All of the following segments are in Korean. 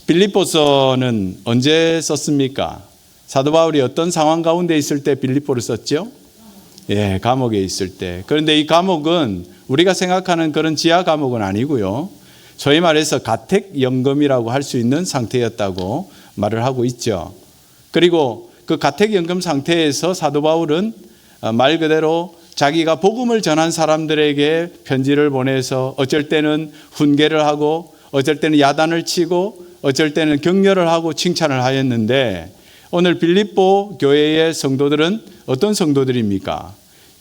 빌립보서는 언제 썼습니까? 사도 바울이 어떤 상황 가운데 있을 때 빌립보를 썼죠? 예, 감옥에 있을 때. 그런데 이 감옥은 우리가 생각하는 그런 지하 감옥은 아니고요. 소위 말해서 가택연금이라고 할 수 있는 상태였다고 말을 하고 있죠. 그리고 그 가택연금 상태에서 사도 바울은 말 그대로 자기가 복음을 전한 사람들에게 편지를 보내서 어쩔 때는 훈계를 하고 어쩔 때는 야단을 치고 어쩔 때는 격려를 하고 칭찬을 하였는데 오늘 빌립보 교회의 성도들은 어떤 성도들입니까?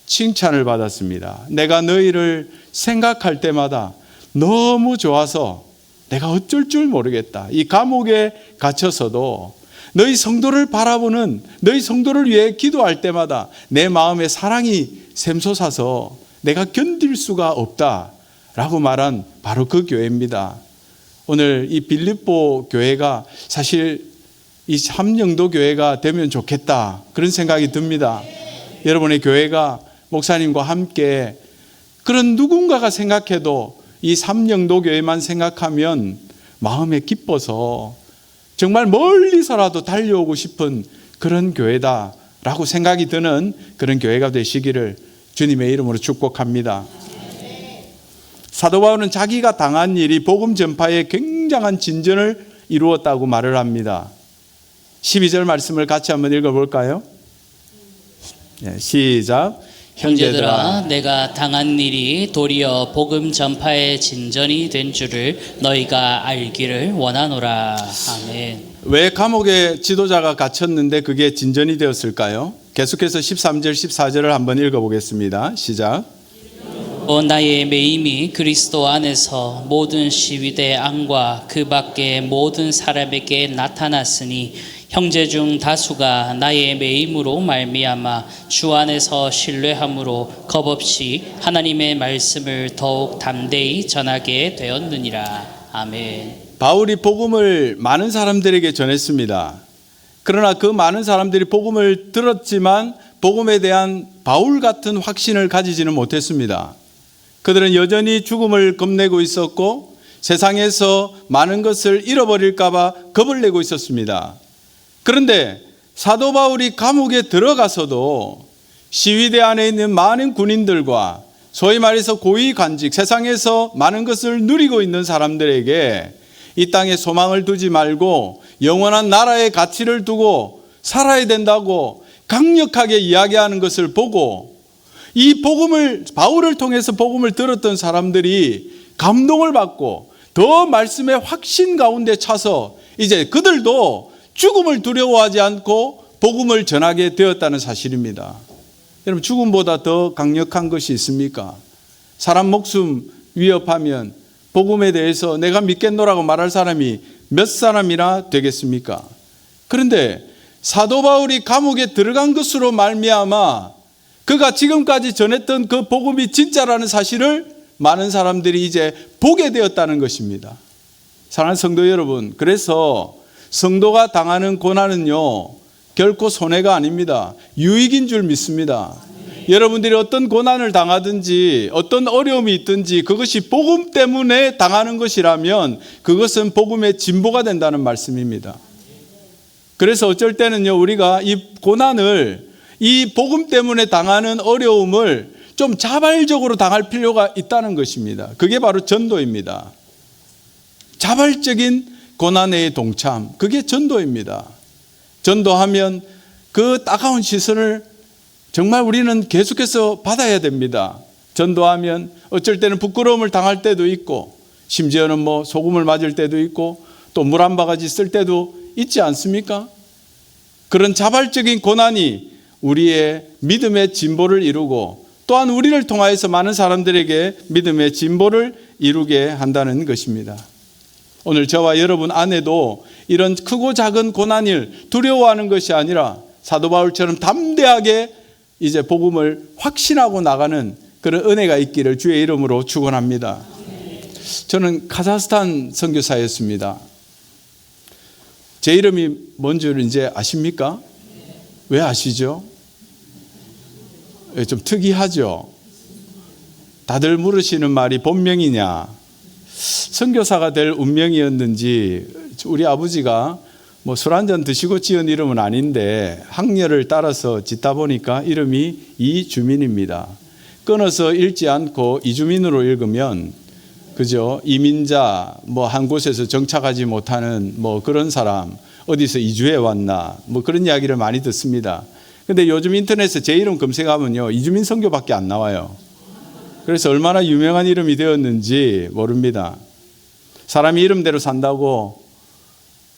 칭찬을 받았습니다. 내가 너희를 생각할 때마다 너무 좋아서 내가 어쩔 줄 모르겠다. 이 감옥에 갇혀서도 너희 성도를 바라보는 너희 성도를 위해 기도할 때마다 내 마음에 사랑이 샘솟아서 내가 견딜 수가 없다라고 말한 바로 그 교회입니다. 오늘 이 빌립보 교회가 사실 이 삼영도 교회가 되면 좋겠다 그런 생각이 듭니다. 여러분의 교회가 목사님과 함께 그런 누군가가 생각해도 이 삼영도 교회만 생각하면 마음에 기뻐서 정말 멀리서라도 달려오고 싶은 그런 교회다라고 생각이 드는 그런 교회가 되시기를 주님의 이름으로 축복합니다. 사도 바울은 자기가 당한 일이 복음 전파에 굉장한 진전을 이루었다고 말을 합니다. 12절 말씀을 같이 한번 읽어볼까요? 네, 시작. 형제들아, 내가 당한 일이 도리어 복음 전파의 진전이 된 줄을 너희가 알기를 원하노라. 아멘. 왜 감옥에 지도자가 갇혔는데 그게 진전이 되었을까요? 계속해서 13절 14절을 한번 읽어보겠습니다. 시작. 나의 매임이 그리스도 안에서 모든 시위대 안과 그 밖의 모든 사람에게 나타났으니 형제 중 다수가 나의 매임으로 말미암아 주 안에서 신뢰함으로 겁없이 하나님의 말씀을 더욱 담대히 전하게 되었느니라. 아멘. 바울이 복음을 많은 사람들에게 전했습니다. 그러나 그 많은 사람들이 복음을 들었지만 복음에 대한 바울 같은 확신을 가지지는 못했습니다. 그들은 여전히 죽음을 겁내고 있었고 세상에서 많은 것을 잃어버릴까 봐 겁을 내고 있었습니다. 그런데 사도 바울이 감옥에 들어가서도 시위대 안에 있는 많은 군인들과 소위 말해서 고위 관직, 세상에서 많은 것을 누리고 있는 사람들에게 이 땅에 소망을 두지 말고 영원한 나라의 가치를 두고 살아야 된다고 강력하게 이야기하는 것을 보고 이 복음을 바울을 통해서 복음을 들었던 사람들이 감동을 받고 더 말씀의 확신 가운데 차서 이제 그들도 죽음을 두려워하지 않고 복음을 전하게 되었다는 사실입니다. 여러분, 죽음보다 더 강력한 것이 있습니까? 사람 목숨 위협하면 복음에 대해서 내가 믿겠노라고 말할 사람이 몇 사람이나 되겠습니까? 그런데 사도 바울이 감옥에 들어간 것으로 말미암아 그가 지금까지 전했던 그 복음이 진짜라는 사실을 많은 사람들이 이제 보게 되었다는 것입니다. 사랑하는 성도 여러분, 그래서 성도가 당하는 고난은요 결코 손해가 아닙니다. 유익인 줄 믿습니다. 여러분들이 어떤 고난을 당하든지 어떤 어려움이 있든지 그것이 복음 때문에 당하는 것이라면 그것은 복음의 진보가 된다는 말씀입니다. 그래서 어쩔 때는요 우리가 이 고난을 이 복음 때문에 당하는 어려움을 좀 자발적으로 당할 필요가 있다는 것입니다. 그게 바로 전도입니다. 자발적인 고난의 동참, 그게 전도입니다. 전도하면 그 따가운 시선을 정말 우리는 계속해서 받아야 됩니다. 전도하면 어쩔 때는 부끄러움을 당할 때도 있고 심지어는 뭐 소금을 맞을 때도 있고 또 물 한 바가지 쓸 때도 있지 않습니까? 그런 자발적인 고난이 우리의 믿음의 진보를 이루고 또한 우리를 통하여서 많은 사람들에게 믿음의 진보를 이루게 한다는 것입니다. 오늘 저와 여러분 안에도 이런 크고 작은 고난을 두려워하는 것이 아니라 사도 바울처럼 담대하게 이제 복음을 확신하고 나가는 그런 은혜가 있기를 주의 이름으로 축원합니다. 저는 카자흐스탄 선교사였습니다. 제 이름이 뭔지 이제 아십니까? 왜 아시죠? 좀 특이하죠? 다들 물으시는 말이 본명이냐? 선교사가 될 운명이었는지 우리 아버지가 뭐 술 한잔 드시고 지은 이름은 아닌데 학렬을 따라서 짓다 보니까 이름이 이주민입니다. 끊어서 읽지 않고 이주민으로 읽으면 그죠? 이민자, 뭐 한 곳에서 정착하지 못하는 뭐 그런 사람, 어디서 이주해 왔나, 뭐 그런 이야기를 많이 듣습니다. 근데 요즘 인터넷에 제 이름 검색하면요, 이주민 선교밖에 안 나와요. 그래서 얼마나 유명한 이름이 되었는지 모릅니다. 사람이 이름대로 산다고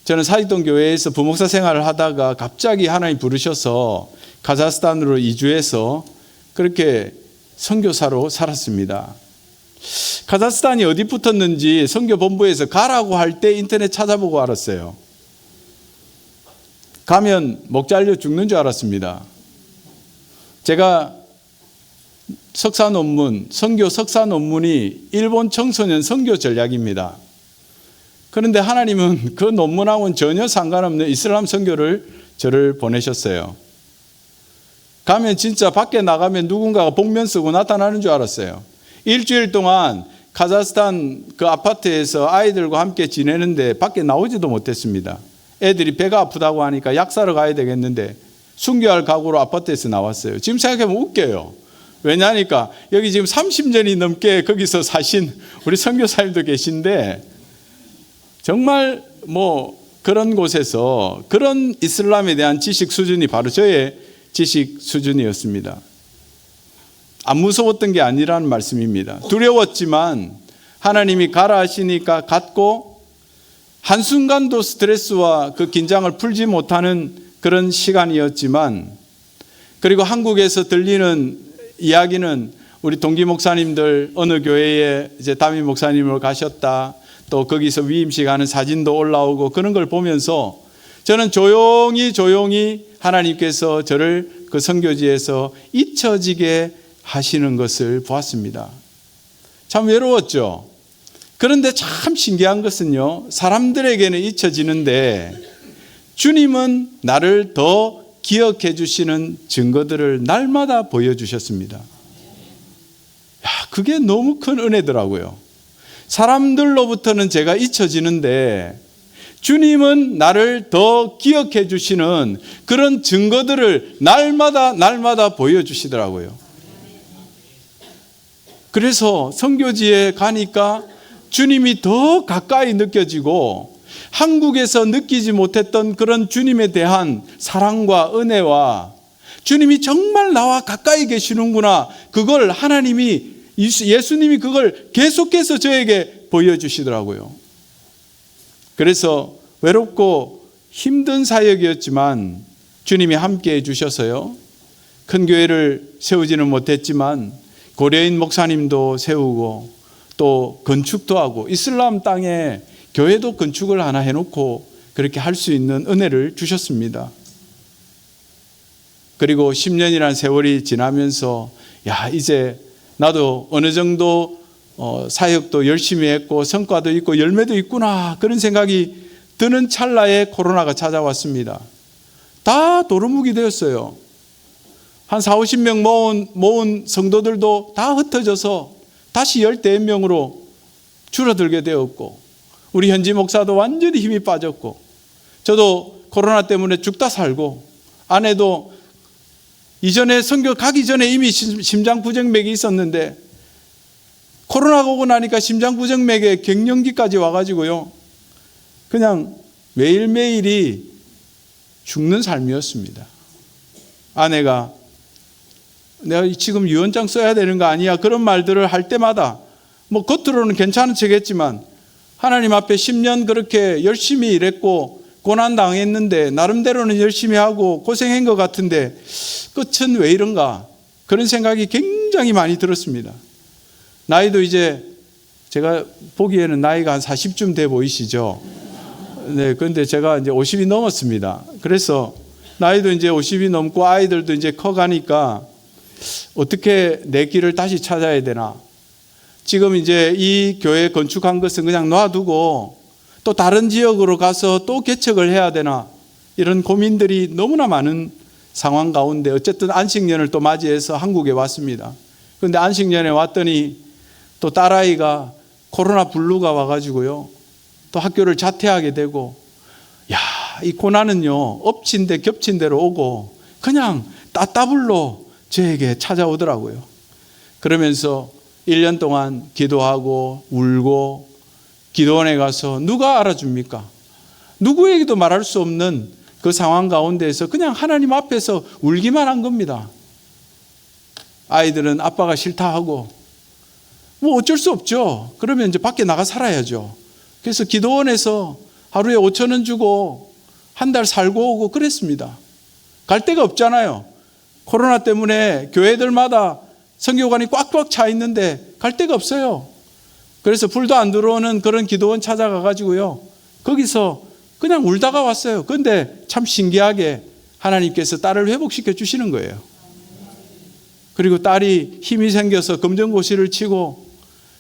저는 사직동 교회에서 부목사 생활을 하다가 갑자기 하나님 부르셔서 카자흐스탄으로 이주해서 그렇게 선교사로 살았습니다. 카자흐스탄이 어디 붙었는지 선교본부에서 가라고 할 때 인터넷 찾아보고 알았어요. 가면 목 잘려 죽는 줄 알았습니다. 제가 석사 논문, 선교 석사 논문이 일본 청소년 선교 전략입니다. 그런데 하나님은 그 논문하고는 전혀 상관없는 이슬람 선교를 저를 보내셨어요. 가면 진짜 밖에 나가면 누군가가 복면 쓰고 나타나는 줄 알았어요. 일주일 동안 카자흐스탄 그 아파트에서 아이들과 함께 지내는데 밖에 나오지도 못했습니다. 애들이 배가 아프다고 하니까 약 사러 가야 되겠는데 순교할 각오로 아파트에서 나왔어요. 지금 생각해보면 웃겨요. 왜냐하니까 여기 지금 30년이 넘게 거기서 사신 우리 선교사님도 계신데 정말 뭐 그런 곳에서 그런 이슬람에 대한 지식 수준이 바로 저의 지식 수준이었습니다. 안 무서웠던 게 아니라는 말씀입니다. 두려웠지만 하나님이 가라 하시니까 갔고 한순간도 스트레스와 그 긴장을 풀지 못하는 그런 시간이었지만 그리고 한국에서 들리는 이야기는 우리 동기 목사님들 어느 교회에 이제 담임 목사님으로 가셨다. 또 거기서 위임식 하는 사진도 올라오고 그런 걸 보면서 저는 조용히 하나님께서 저를 그 선교지에서 잊혀지게 하시는 것을 보았습니다. 참 외로웠죠. 그런데 참 신기한 것은요, 사람들에게는 잊혀지는데 주님은 나를 더 기억해 주시는 증거들을 날마다 보여주셨습니다. 야, 그게 너무 큰 은혜더라고요. 사람들로부터는 제가 잊혀지는데 주님은 나를 더 기억해 주시는 그런 증거들을 날마다 보여주시더라고요. 그래서 선교지에 가니까 주님이 더 가까이 느껴지고 한국에서 느끼지 못했던 그런 주님에 대한 사랑과 은혜와 주님이 정말 나와 가까이 계시는구나, 그걸 하나님이 예수님이 그걸 계속해서 저에게 보여주시더라고요. 그래서 외롭고 힘든 사역이었지만 주님이 함께해 주셔서요, 큰 교회를 세우지는 못했지만 고려인 목사님도 세우고 또 건축도 하고 이슬람 땅에 교회도 건축을 하나 해놓고 그렇게 할 수 있는 은혜를 주셨습니다. 그리고 10년이라는 세월이 지나면서 야, 이제 나도 어느 정도 사역도 열심히 했고 성과도 있고 열매도 있구나, 그런 생각이 드는 찰나에 코로나가 찾아왔습니다. 다 도루묵이 되었어요. 한 40-50명 모은 성도들도 다 흩어져서 다시 10-1명으로 줄어들게 되었고, 우리 현지 목사도 완전히 힘이 빠졌고, 저도 코로나 때문에 죽다 살고, 아내도 이전에 선교 가기 전에 이미 심장부정맥이 있었는데 코로나가 오고 나니까 심장부정맥에 갱년기까지 와가지고요, 그냥 매일매일이 죽는 삶이었습니다. 아내가 내가 지금 유언장 써야 되는 거 아니야, 그런 말들을 할 때마다 뭐 겉으로는 괜찮은 척했지만 하나님 앞에 10년 그렇게 열심히 일했고 고난당했는데 나름대로는 열심히 하고 고생한 것 같은데 끝은 왜 이런가, 그런 생각이 굉장히 많이 들었습니다. 나이도 이제 제가 보기에는 나이가 한 40쯤 돼 보이시죠? 네, 그런데 제가 이제 50이 넘었습니다. 그래서 나이도 이제 50이 넘고 아이들도 이제 커가니까 어떻게 내 길을 다시 찾아야 되나. 지금 이제 이 교회 건축한 것은 그냥 놔두고 또 다른 지역으로 가서 또 개척을 해야 되나, 이런 고민들이 너무나 많은 상황 가운데 어쨌든 안식년을 또 맞이해서 한국에 왔습니다. 그런데 안식년에 왔더니 또 딸아이가 코로나 블루가 와가지고요, 또 학교를 자퇴하게 되고, 야, 이 고난은요, 엎친 데 겹친 대로 오고 그냥 따따블로 저에게 찾아오더라고요. 그러면서 1년 동안 기도하고 울고 기도원에 가서 누가 알아줍니까? 누구에게도 말할 수 없는 그 상황 가운데에서 그냥 하나님 앞에서 울기만 한 겁니다. 아이들은 아빠가 싫다 하고 뭐 어쩔 수 없죠. 그러면 이제 밖에 나가 살아야죠. 그래서 기도원에서 하루에 5,000원 주고 한 달 살고 오고 그랬습니다. 갈 데가 없잖아요. 코로나 때문에 교회들마다 선교관이 꽉꽉 차 있는데 갈 데가 없어요. 그래서 불도 안 들어오는 그런 기도원 찾아가 가지고요, 거기서 그냥 울다가 왔어요. 그런데 참 신기하게 하나님께서 딸을 회복시켜 주시는 거예요. 그리고 딸이 힘이 생겨서 검정고시를 치고,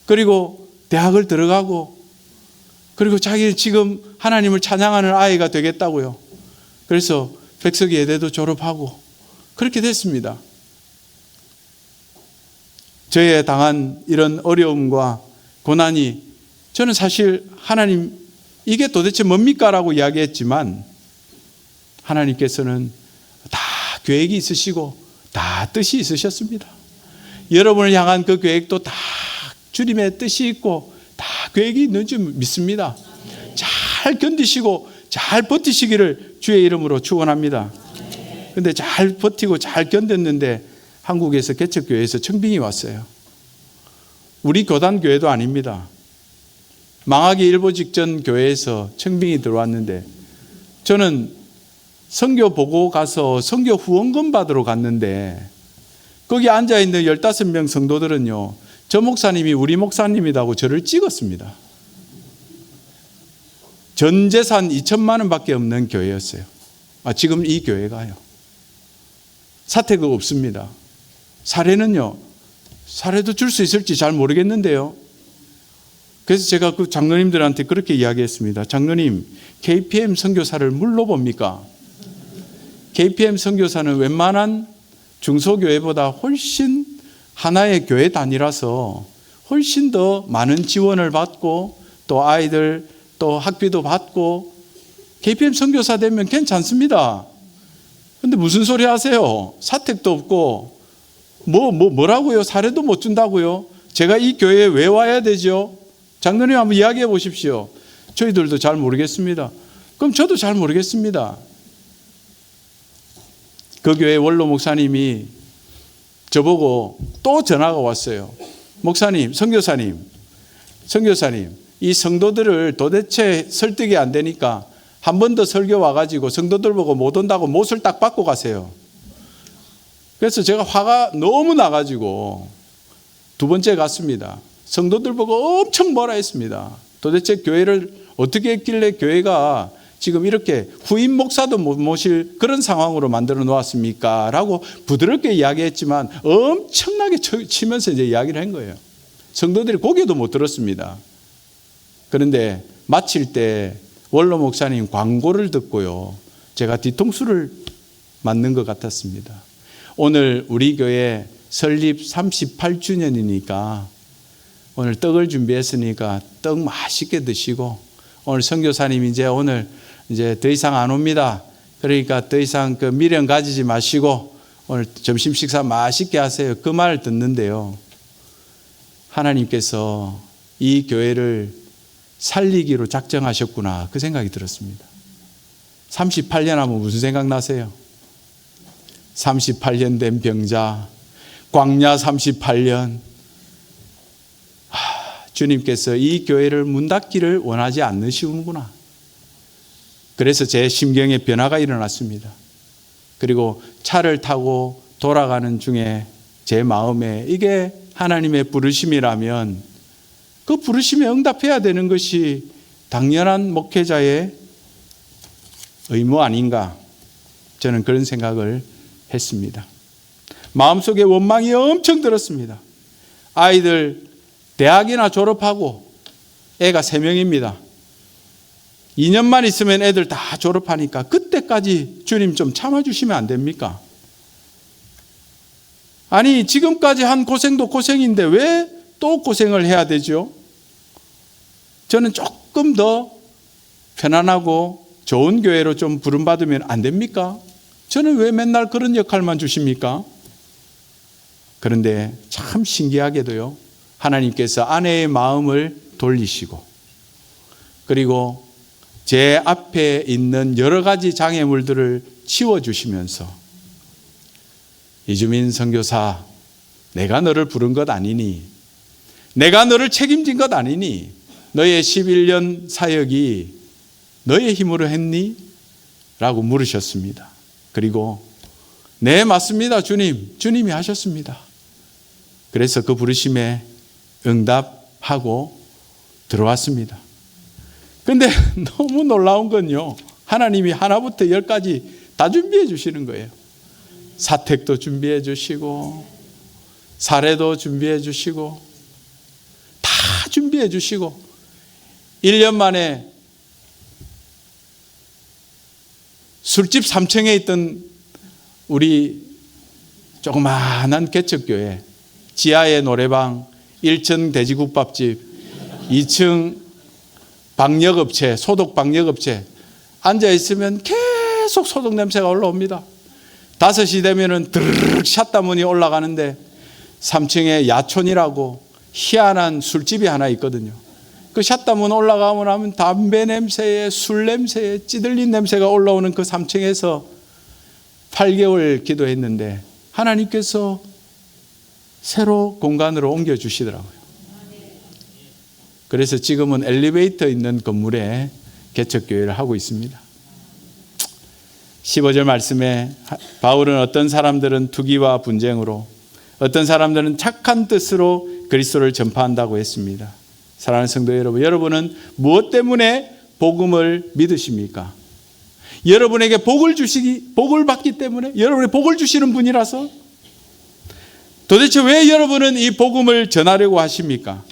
그리고 대학을 들어가고, 그리고 자기 지금 하나님을 찬양하는 아이가 되겠다고요. 그래서 백석이 예대도 졸업하고 그렇게 됐습니다. 저의 당한 이런 어려움과 고난이, 저는 사실 하나님 이게 도대체 뭡니까? 라고 이야기했지만 하나님께서는 다 계획이 있으시고 다 뜻이 있으셨습니다. 여러분을 향한 그 계획도 다 주님의 뜻이 있고 다 계획이 있는 줄 믿습니다. 잘 견디시고 잘 버티시기를 주의 이름으로 축원합니다. 그런데 잘 버티고 잘 견뎠는데 한국에서 개척교회에서 청빙이 왔어요. 우리 교단 교회도 아닙니다. 망하기 일보 직전 교회에서 청빙이 들어왔는데, 저는 선교 보고 가서 선교 후원금 받으러 갔는데 거기 앉아있는 15명 성도들은요, 저 목사님이 우리 목사님이라고 저를 찍었습니다. 전 재산 2천만 원밖에 없는 교회였어요. 지금 이 교회가요. 사택은 없습니다. 사례는요, 사례도 줄 수 있을지 잘 모르겠는데요. 그래서 제가 그 장로님들한테 그렇게 이야기했습니다. 장로님, KPM 선교사를 물러봅니까? KPM 선교사는 웬만한 중소교회보다 훨씬 하나의 교회 단위라서 훨씬 더 많은 지원을 받고 또 아이들 또 학비도 받고 KPM 선교사 되면 괜찮습니다. 근데 무슨 소리 하세요? 사택도 없고 뭐라고요? 사례도 못 준다고요? 제가 이 교회에 왜 와야 되죠? 장로님 한번 이야기해 보십시오. 저희들도 잘 모르겠습니다. 그럼 저도 잘 모르겠습니다. 그 교회 원로 목사님이 저보고 또 전화가 왔어요. 목사님, 선교사님, 이 성도들을 도대체 설득이 안 되니까 한 번 더 설교 와가지고 성도들 보고 못 온다고 못을 딱 받고 가세요. 그래서 제가 화가 너무 나가지고 두 번째 갔습니다. 성도들 보고 엄청 뭐라 했습니다. 도대체 교회를 어떻게 했길래 교회가 지금 이렇게 후임 목사도 못 모실 그런 상황으로 만들어 놓았습니까? 라고 부드럽게 이야기했지만 엄청나게 치면서 이제 이야기를 한 거예요. 성도들이 고개도 못 들었습니다. 그런데 마칠 때 원로 목사님 광고를 듣고요, 제가 뒤통수를 맞는 것 같았습니다. 오늘 우리 교회 설립 38주년이니까 오늘 떡을 준비했으니까 떡 맛있게 드시고, 오늘 선교사님 오늘 더 이상 안 옵니다. 그러니까 더 이상 그 미련 가지지 마시고 오늘 점심 식사 맛있게 하세요. 그 말을 듣는데요, 하나님께서 이 교회를 살리기로 작정하셨구나, 그 생각이 들었습니다. 38년 하면 무슨 생각 나세요? 38년 된 병자, 광야 38년. 주님께서 이 교회를 문 닫기를 원하지 않으시는구나. 그래서 제 심경에 변화가 일어났습니다. 그리고 차를 타고 돌아가는 중에 제 마음에 이게 하나님의 부르심이라면 그 부르심에 응답해야 되는 것이 당연한 목회자의 의무 아닌가, 저는 그런 생각을 했습니다. 마음속에 원망이 엄청 들었습니다. 아이들 대학이나 졸업하고 애가 3명입니다. 2년만 있으면 애들 다 졸업하니까 그때까지 주님 좀 참아주시면 안 됩니까? 아니, 지금까지 한 고생도 고생인데 왜 또 고생을 해야 되죠? 저는 조금 더 편안하고 좋은 교회로 좀 부름받으면 안 됩니까? 저는 왜 맨날 그런 역할만 주십니까? 그런데 참 신기하게도요, 하나님께서 아내의 마음을 돌리시고, 그리고 제 앞에 있는 여러 가지 장애물들을 치워주시면서, 이주민 선교사, 내가 너를 부른 것 아니니, 내가 너를 책임진 것 아니니, 너의 11년 사역이 너의 힘으로 했니? 라고 물으셨습니다. 그리고 네, 맞습니다, 주님. 주님이 하셨습니다. 그래서 그 부르심에 응답하고 들어왔습니다. 근데 너무 놀라운 건요, 하나님이 하나부터 열까지 다 준비해 주시는 거예요. 사택도 준비해 주시고, 사례도 준비해 주시고, 다 준비해 주시고, 1년 만에 술집 3층에 있던 우리 조그마한 개척교회, 지하의 노래방, 1층 돼지국밥집, 2층 방역업체, 소독 방역업체, 앉아있으면 계속 소독 냄새가 올라옵니다. 5시 되면은 드르륵 샷다문이 올라가는데 3층에 야촌이라고 희한한 술집이 하나 있거든요. 그 샷다문 올라가면 하면 담배 냄새에 술 냄새에 찌들린 냄새가 올라오는 그 3층에서 8개월 기도했는데 하나님께서 새로 공간으로 옮겨주시더라고요. 그래서 지금은 엘리베이터 있는 건물에 개척교회를 하고 있습니다. 15절 말씀에 바울은 어떤 사람들은 투기와 분쟁으로, 어떤 사람들은 착한 뜻으로 그리스도를 전파한다고 했습니다. 사랑하는 성도 여러분, 여러분은 무엇 때문에 복음을 믿으십니까? 여러분에게 복을 받기 때문에, 여러분의 복을 주시는 분이라서? 도대체 왜 여러분은 이 복음을 전하려고 하십니까?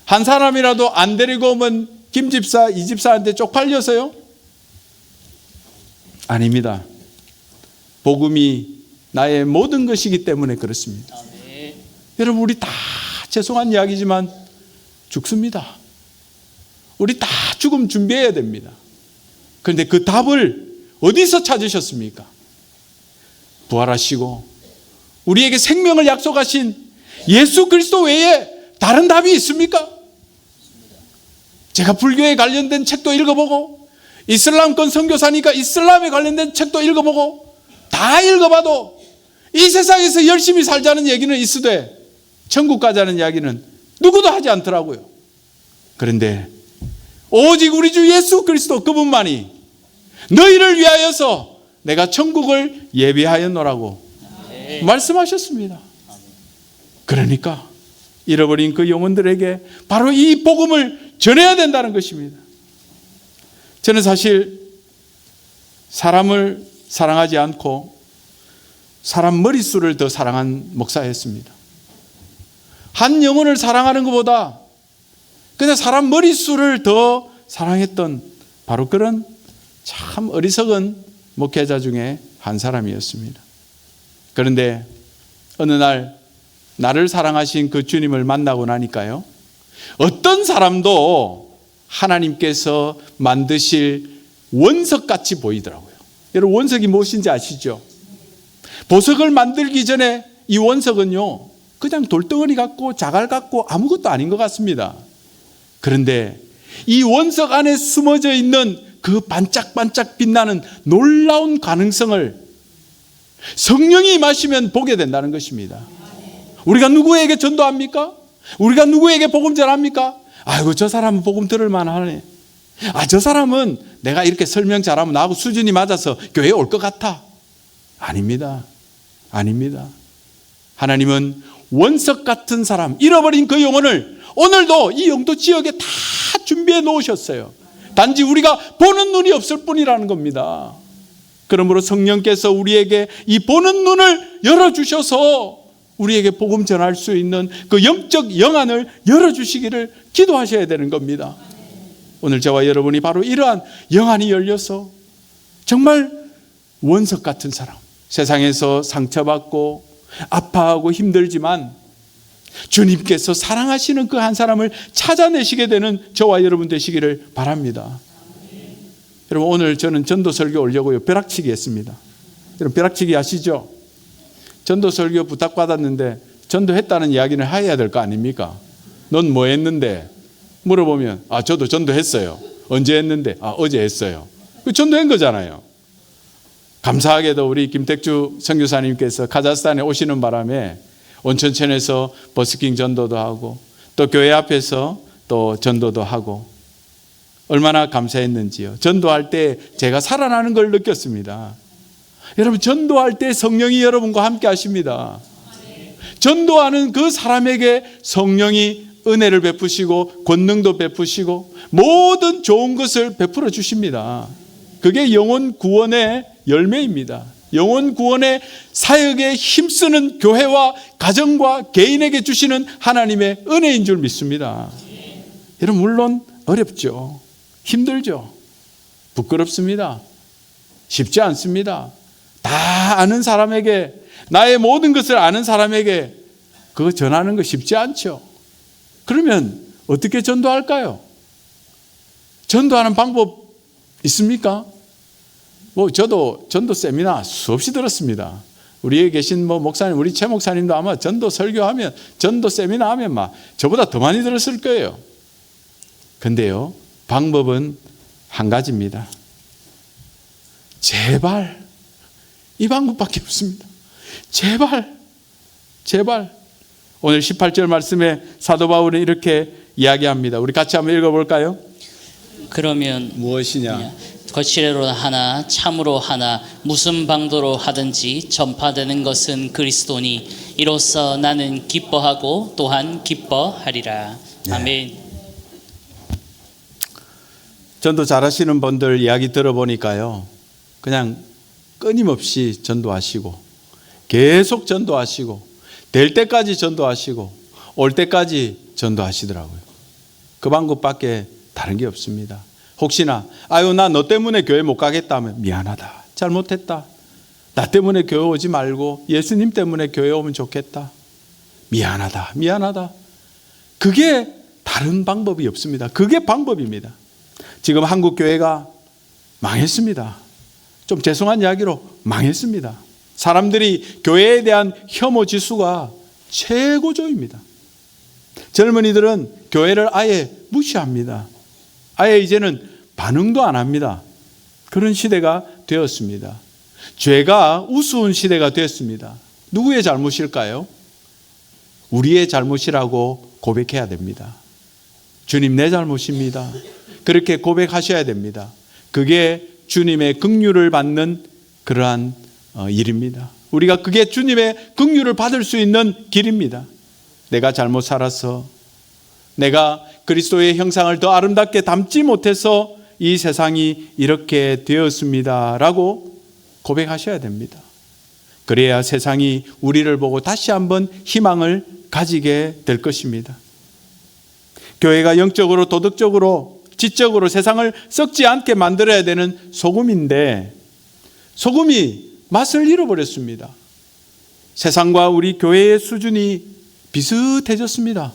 한 사람이라도 안 데리고 오면 김 집사, 이 집사한테 쪽팔려서요? 아닙니다. 복음이 나의 모든 것이기 때문에 그렇습니다. 여러분, 우리 다 죄송한 이야기지만 죽습니다. 우리 다 죽음 준비해야 됩니다. 그런데 그 답을 어디서 찾으셨습니까? 부활하시고 우리에게 생명을 약속하신 예수 그리스도 외에 다른 답이 있습니까? 제가 불교에 관련된 책도 읽어보고, 이슬람권 선교사니까 이슬람에 관련된 책도 읽어보고, 다 읽어봐도 이 세상에서 열심히 살자는 얘기는 있으되 천국 가자는 이야기는 누구도 하지 않더라고요. 그런데 오직 우리 주 예수 그리스도 그분만이 너희를 위하여서 내가 천국을 예비하였노라고 말씀하셨습니다. 그러니까 잃어버린 그 영혼들에게 바로 이 복음을 전해야 된다는 것입니다. 저는 사실 사람을 사랑하지 않고 사람 머릿수를 더 사랑한 목사였습니다. 한 영혼을 사랑하는 것보다 그냥 사람 머릿수를 더 사랑했던 바로 그런 참 어리석은 목회자 중에 한 사람이었습니다. 그런데 어느 날 나를 사랑하신 그 주님을 만나고 나니까요, 어떤 사람도 하나님께서 만드실 원석같이 보이더라고요. 여러분, 원석이 무엇인지 아시죠? 보석을 만들기 전에 이 원석은요, 그냥 돌덩어리 같고 자갈 같고 아무것도 아닌 것 같습니다. 그런데 이 원석 안에 숨어져 있는 그 반짝반짝 빛나는 놀라운 가능성을 성령이 임하시면 보게 된다는 것입니다. 우리가 누구에게 전도합니까? 우리가 누구에게 복음 전합니까? 아이고, 저 사람은 복음 들을 만하네. 아, 저 사람은 내가 이렇게 설명 잘하면 나하고 수준이 맞아서 교회에 올 것 같아. 아닙니다. 아닙니다. 하나님은 원석 같은 사람, 잃어버린 그 영혼을 오늘도 이 영도 지역에 다 준비해 놓으셨어요. 단지 우리가 보는 눈이 없을 뿐이라는 겁니다. 그러므로 성령께서 우리에게 이 보는 눈을 열어주셔서 우리에게 복음 전할 수 있는 그 영적 영안을 열어주시기를 기도하셔야 되는 겁니다. 오늘 저와 여러분이 바로 이러한 영안이 열려서 정말 원석 같은 사람, 세상에서 상처받고 아파하고 힘들지만 주님께서 사랑하시는 그 한 사람을 찾아내시게 되는 저와 여러분 되시기를 바랍니다. 여러분 오늘 저는 전도 설교 오려고요 벼락치기 했습니다. 여러분 벼락치기 아시죠? 전도 설교 부탁받았는데 전도했다는 이야기를 해야 될 거 아닙니까? 넌 뭐 했는데? 물어보면 저도 전도했어요. 언제 했는데? 어제 했어요. 그 전도한 거잖아요. 감사하게도 우리 김택주 선교사님께서 카자흐스탄에 오시는 바람에 온천천에서 버스킹 전도도 하고 또 교회 앞에서 또 전도도 하고 얼마나 감사했는지요. 전도할 때 제가 살아나는 걸 느꼈습니다. 여러분 전도할 때 성령이 여러분과 함께 하십니다. 전도하는 그 사람에게 성령이 은혜를 베푸시고 권능도 베푸시고 모든 좋은 것을 베풀어 주십니다. 그게 영혼 구원의 열매입니다. 영혼 구원의 사역에 힘쓰는 교회와 가정과 개인에게 주시는 하나님의 은혜인 줄 믿습니다. 여러분 물론 어렵죠. 힘들죠. 부끄럽습니다. 쉽지 않습니다. 다 아는 사람에게 나의 모든 것을 아는 사람에게 그거 전하는 거 쉽지 않죠. 그러면 어떻게 전도할까요? 전도하는 방법 있습니까? 저도 전도 세미나 수없이 들었습니다. 우리에 계신 목사님, 우리 최 목사님도 아마 전도 설교하면, 전도 세미나 하면 저보다 더 많이 들었을 거예요. 근데요, 방법은 한 가지입니다. 제발, 이 방법밖에 없습니다. 제발. 오늘 18절 말씀에 사도 바울은 이렇게 이야기합니다. 우리 같이 한번 읽어볼까요? 그러면 무엇이냐? 거칠애로 하나 참으로 하나 무슨 방도로 하든지 전파되는 것은 그리스도니 이로써 나는 기뻐하고 또한 기뻐하리라. 아멘. 전도 잘하시는 분들 이야기 들어보니까요, 그냥 끊임없이 전도하시고 계속 전도하시고 될 때까지 전도하시고 올 때까지 전도하시더라고요. 그 방법밖에 다른 게 없습니다. 혹시나 나 너 때문에 교회 못 가겠다 하면 미안하다, 잘못했다, 나 때문에 교회 오지 말고 예수님 때문에 교회 오면 좋겠다, 미안하다. 그게 다른 방법이 없습니다. 그게 방법입니다. 지금 한국 교회가 망했습니다. 좀 죄송한 이야기로 망했습니다. 사람들이 교회에 대한 혐오 지수가 최고조입니다. 젊은이들은 교회를 아예 무시합니다. 아예 이제는 반응도 안 합니다. 그런 시대가 되었습니다. 죄가 우스운 시대가 되었습니다. 누구의 잘못일까요? 우리의 잘못이라고 고백해야 됩니다. 주님, 내 잘못입니다. 그렇게 고백하셔야 됩니다. 그게 주님의 긍휼을 받는 그러한 일입니다. 우리가 그게 주님의 긍휼을 받을 수 있는 길입니다. 내가 잘못 살아서, 내가 그리스도의 형상을 더 아름답게 담지 못해서 이 세상이 이렇게 되었습니다 라고 고백하셔야 됩니다. 그래야 세상이 우리를 보고 다시 한번 희망을 가지게 될 것입니다. 교회가 영적으로, 도덕적으로, 지적으로 세상을 썩지 않게 만들어야 되는 소금인데 소금이 맛을 잃어버렸습니다. 세상과 우리 교회의 수준이 비슷해졌습니다.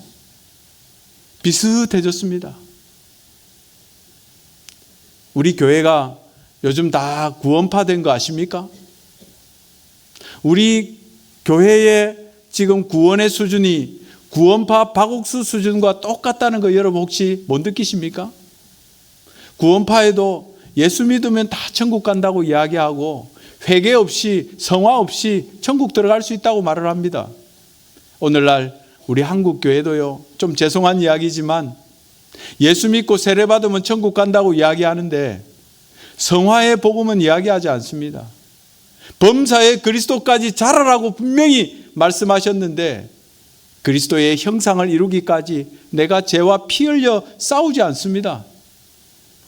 우리 교회가 요즘 다 구원파된 거 아십니까? 우리 교회의 지금 구원의 수준이 구원파 박옥수 수준과 똑같다는 거 여러분 혹시 못 느끼십니까? 구원파에도 예수 믿으면 다 천국 간다고 이야기하고 회개 없이, 성화 없이 천국 들어갈 수 있다고 말을 합니다. 오늘날 우리 한국 교회도요, 좀 죄송한 이야기지만 예수 믿고 세례 받으면 천국 간다고 이야기하는데 성화의 복음은 이야기하지 않습니다. 범사에 그리스도까지 자라라고 분명히 말씀하셨는데 그리스도의 형상을 이루기까지 내가 죄와 피 흘려 싸우지 않습니다.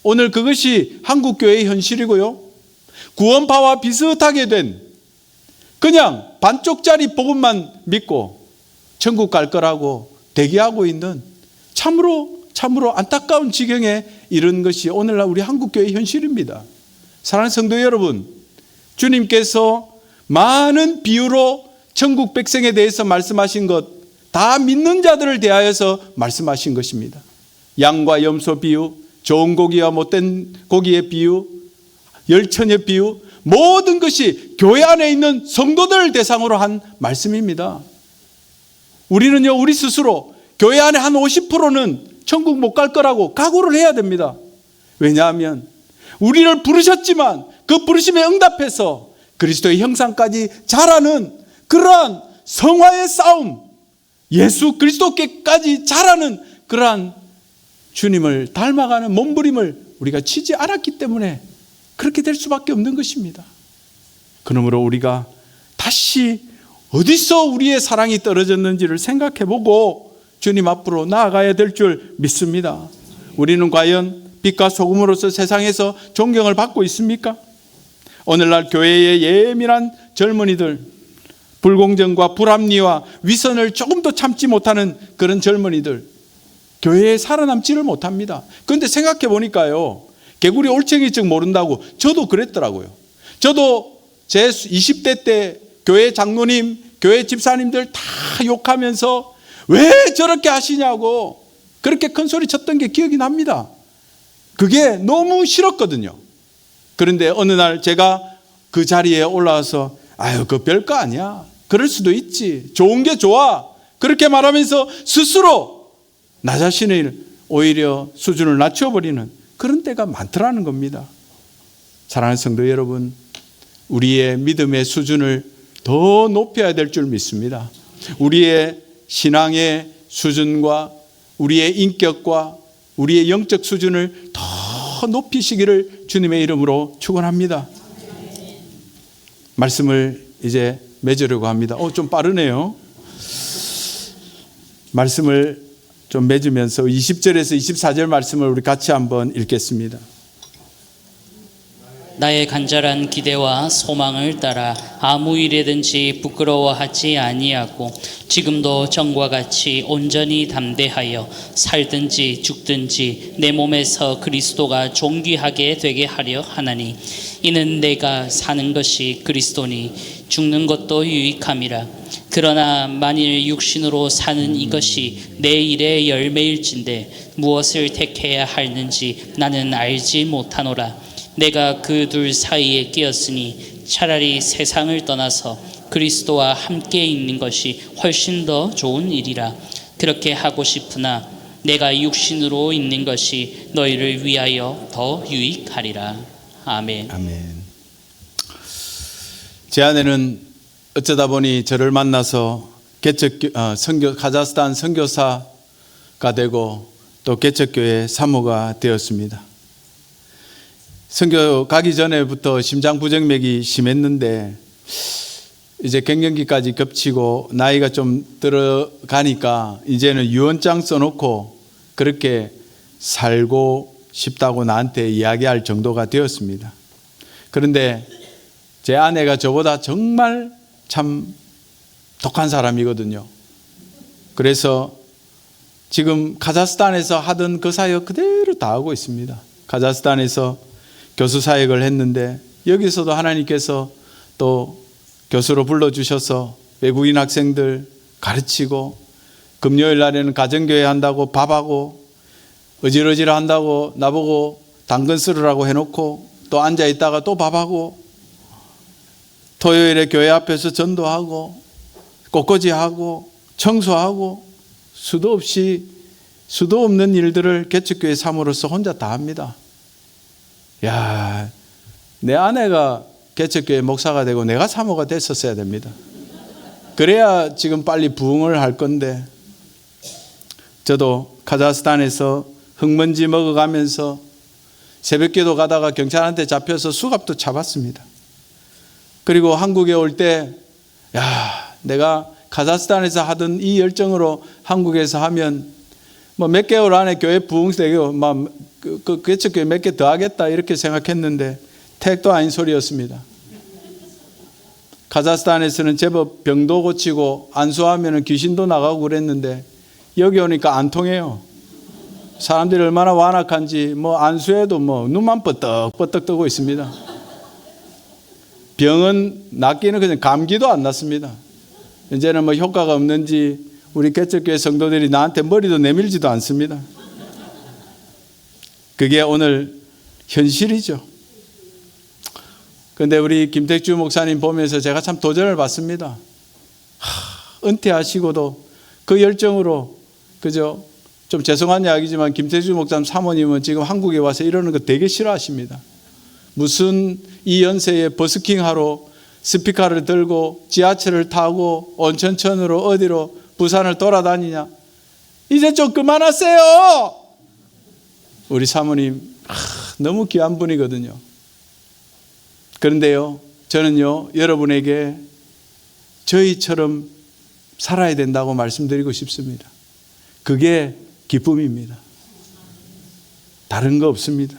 오늘 그것이 한국교회의 현실이고요. 구원파와 비슷하게 된 그냥 반쪽짜리 복음만 믿고 천국 갈 거라고 대기하고 있는 참으로 안타까운 지경에 이른 것이 오늘날 우리 한국교회의 현실입니다. 사랑하는 성도 여러분, 주님께서 많은 비유로 천국 백성에 대해서 말씀하신 것 다 믿는 자들을 대하여서 말씀하신 것입니다. 양과 염소 비유, 좋은 고기와 못된 고기의 비유, 열처녀 비유, 모든 것이 교회 안에 있는 성도들을 대상으로 한 말씀입니다. 우리는요, 우리 스스로 교회 안에 한 50%는 천국 못 갈 거라고 각오를 해야 됩니다. 왜냐하면 우리를 부르셨지만 그 부르심에 응답해서 그리스도의 형상까지 자라는 그러한 성화의 싸움, 예수 그리스도께까지 자라는 그러한 주님을 닮아가는 몸부림을 우리가 치지 않았기 때문에 그렇게 될 수밖에 없는 것입니다. 그러므로 우리가 다시 어디서 우리의 사랑이 떨어졌는지를 생각해보고 주님 앞으로 나아가야 될 줄 믿습니다. 우리는 과연 빛과 소금으로서 세상에서 존경을 받고 있습니까? 오늘날 교회의 예민한 젊은이들, 불공정과 불합리와 위선을 조금도 참지 못하는 그런 젊은이들, 교회에 살아남지를 못합니다. 그런데 생각해 보니까요, 개구리 올챙이증 모른다고 저도 그랬더라고요. 저도 제 20대 때 교회 장로님, 교회 집사님들 다 욕하면서 왜 저렇게 하시냐고 그렇게 큰 소리 쳤던 게 기억이 납니다. 그게 너무 싫었거든요. 그런데 어느 날 제가 그 자리에 올라와서 아유, 그 별거 아니야. 그럴 수도 있지. 좋은 게 좋아. 그렇게 말하면서 스스로 나 자신의 오히려 수준을 낮춰버리는 그런 때가 많더라는 겁니다. 사랑하는 성도 여러분, 우리의 믿음의 수준을 더 높여야 될 줄 믿습니다. 우리의 신앙의 수준과 우리의 인격과 우리의 영적 수준을 더 높이시기를 주님의 이름으로 축원합니다. 말씀을 이제 맺으려고 합니다. 좀 빠르네요. 말씀을 좀 맺으면서 20절에서 24절 말씀을 우리 같이 한번 읽겠습니다. 나의 간절한 기대와 소망을 따라 아무 일에든지 부끄러워하지 아니하고 지금도 전과 같이 온전히 담대하여 살든지 죽든지 내 몸에서 그리스도가 존귀하게 되게 하려 하나니 이는 내가 사는 것이 그리스도니 죽는 것도 유익함이라. 그러나 만일 육신으로 사는 이것이 내 일의 열매일진데 무엇을 택해야 하는지 나는 알지 못하노라. 내가 그 둘 사이에 끼었으니 차라리 세상을 떠나서 그리스도와 함께 있는 것이 훨씬 더 좋은 일이라. 그렇게 하고 싶으나 내가 육신으로 있는 것이 너희를 위하여 더 유익하리라. 아멘. 아멘. 제 아내는 어쩌다 보니 저를 만나서 카자흐스탄 선교사가 되고 또 개척교회 사모가 되었습니다. 선교 가기 전에부터 심장 부정맥이 심했는데 이제 갱년기까지 겹치고 나이가 좀 들어가니까 이제는 유언장 써놓고 그렇게 살고 싶다고 나한테 이야기할 정도가 되었습니다. 그런데 제 아내가 저보다 정말 참 독한 사람이거든요. 그래서 지금 카자흐스탄에서 하던 그 사역 그대로 다 하고 있습니다. 카자흐스탄에서 교수 사역을 했는데 여기서도 하나님께서 또 교수로 불러주셔서 외국인 학생들 가르치고 금요일 날에는 가정교회 한다고 밥하고 어질어질 한다고 나보고 당근 썰으라고 해놓고 또 앉아있다가 또 밥하고 토요일에 교회 앞에서 전도하고 꽃꽂이하고 청소하고 수도 없는 일들을 개척교회 사모로서 혼자 다 합니다. 야, 내 아내가 개척교회 목사가 되고 내가 사모가 됐었어야 됩니다. 그래야 지금 빨리 부흥을 할 건데 저도 카자흐스탄에서 흙먼지 먹어가면서 새벽기도 가다가 경찰한테 잡혀서 수갑도 차봤습니다. 그리고 한국에 올 때 내가 카자흐스탄에서 하던 이 열정으로 한국에서 하면 뭐 몇 개월 안에 교회 부흥되고 그 개척교회 몇 개 더 하겠다 이렇게 생각했는데 택도 아닌 소리였습니다. 카자흐스탄에서는 제법 병도 고치고 안수하면 귀신도 나가고 그랬는데 여기 오니까 안 통해요. 사람들이 얼마나 완악한지 안수해도 눈만 뻗떡뻗떡 뜨고 있습니다. 병은 낫기는 그냥 감기도 안 낫습니다. 이제는 효과가 없는지 우리 개척교회 성도들이 나한테 머리도 내밀지도 않습니다. 그게 오늘 현실이죠. 근데 우리 김택주 목사님 보면서 제가 참 도전을 받습니다. 은퇴하시고도 그 열정으로, 그죠? 좀 죄송한 이야기지만 김택주 목사님 사모님은 지금 한국에 와서 이러는 거 되게 싫어하십니다. 무슨 이 연세에 버스킹하러 스피커를 들고 지하철을 타고 온천천으로 어디로 부산을 돌아다니냐. 이제 좀 그만하세요. 우리 사모님 너무 귀한 분이거든요. 그런데요, 저는요, 여러분에게 저희처럼 살아야 된다고 말씀드리고 싶습니다. 그게 기쁨입니다. 다른 거 없습니다.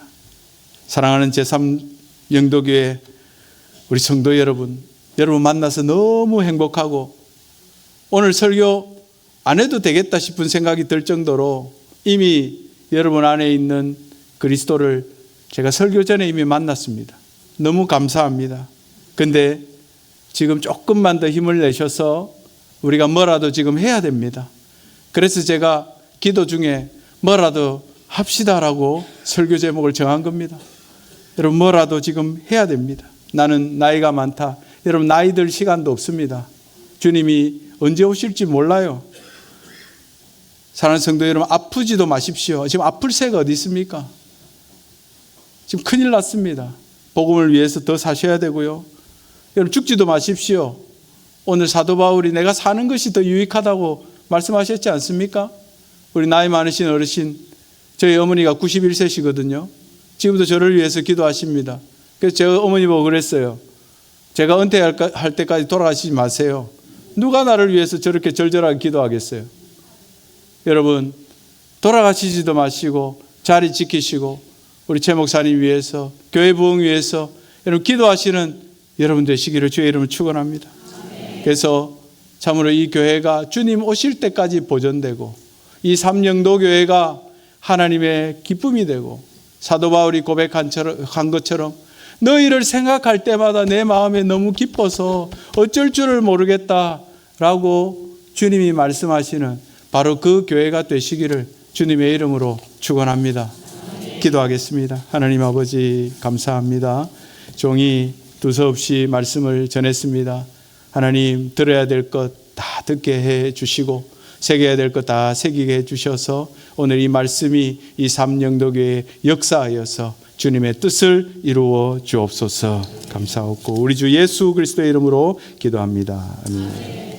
사랑하는 제3영도교회 우리 성도 여러분 만나서 너무 행복하고, 오늘 설교 안 해도 되겠다 싶은 생각이 들 정도로 이미 여러분 안에 있는 그리스도를 제가 설교 전에 이미 만났습니다. 너무 감사합니다. 근데 지금 조금만 더 힘을 내셔서 우리가 뭐라도 지금 해야 됩니다. 그래서 제가 기도 중에 뭐라도 합시다라고 설교 제목을 정한 겁니다. 여러분, 뭐라도 지금 해야 됩니다. 나는 나이가 많다. 여러분, 나이 들 시간도 없습니다. 주님이 언제 오실지 몰라요. 사랑하는 성도 여러분, 아프지도 마십시오. 지금 아플 새가 어디 있습니까? 지금 큰일 났습니다. 복음을 위해서 더 사셔야 되고요. 여러분, 죽지도 마십시오. 오늘 사도 바울이 내가 사는 것이 더 유익하다고 말씀하셨지 않습니까? 우리 나이 많으신 어르신, 저희 어머니가 91세시거든요. 지금도 저를 위해서 기도하십니다. 그래서 제가 어머니 보고 그랬어요. 제가 은퇴할 때까지 돌아가시지 마세요. 누가 나를 위해서 저렇게 절절하게 기도하겠어요? 여러분, 돌아가시지도 마시고 자리 지키시고 우리 최 목사님 위해서, 교회 부흥 위해서 여러분 기도하시는 여러분 되시기를 주의 이름으로 축원합니다. 그래서 참으로 이 교회가 주님 오실 때까지 보존되고, 이 삼영도교회가 하나님의 기쁨이 되고, 사도 바울이 고백한 것처럼 너희를 생각할 때마다 내 마음에 너무 기뻐서 어쩔 줄을 모르겠다라고 주님이 말씀하시는 바로 그 교회가 되시기를 주님의 이름으로 축원합니다. 기도하겠습니다. 하나님 아버지, 감사합니다. 종이 두서없이 말씀을 전했습니다. 하나님, 들어야 될 것 다 듣게 해 주시고 새겨야 될 것 다 새기게 해 주셔서 오늘 이 말씀이 이 삼영도교회의 역사하여서 주님의 뜻을 이루어 주옵소서. 감사하고 우리 주 예수 그리스도의 이름으로 기도합니다. 아멘.